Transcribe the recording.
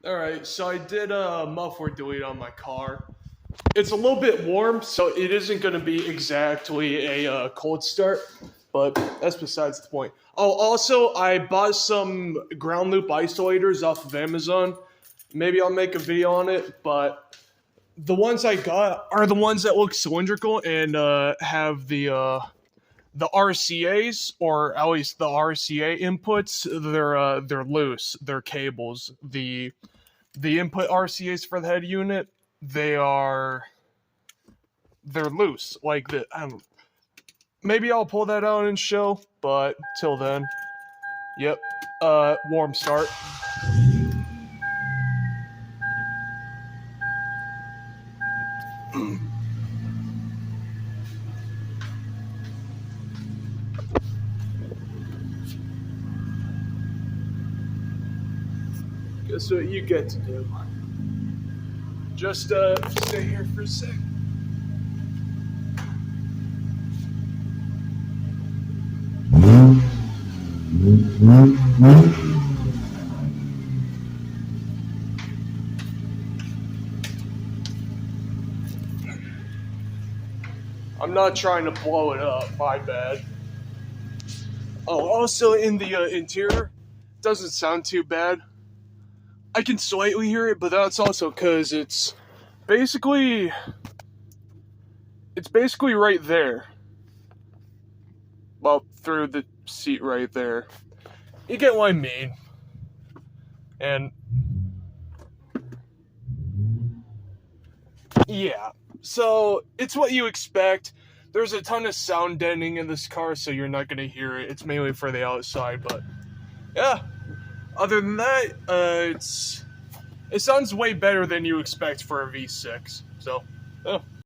Alright, so I did a muffler delete on my car. It's a little bit warm, so it isn't going to be exactly a cold start, but that's besides the point. Oh, also, I bought some ground loop isolators off of Amazon. Maybe I'll make a video on it, but the ones I got are the ones that look cylindrical and have the RCAs, or at least the RCA inputs. They're loose. They're cables. The input RCAs for the head unit, they're loose. Like the maybe I'll pull that out and show, but till then, yep. Warm start. Guess what you get to do? Just stay here for a sec. I'm not trying to blow it up, my bad. Oh, also in the interior, doesn't sound too bad. I can slightly hear it, but that's also because it's basically right there. Well, through the seat right there. You get what I mean. And yeah, so it's what you expect. There's a ton of sound deadening in this car, so you're not gonna hear it. It's mainly for the outside, but yeah. Other than that, it sounds way better than you expect for a V6. So, yeah.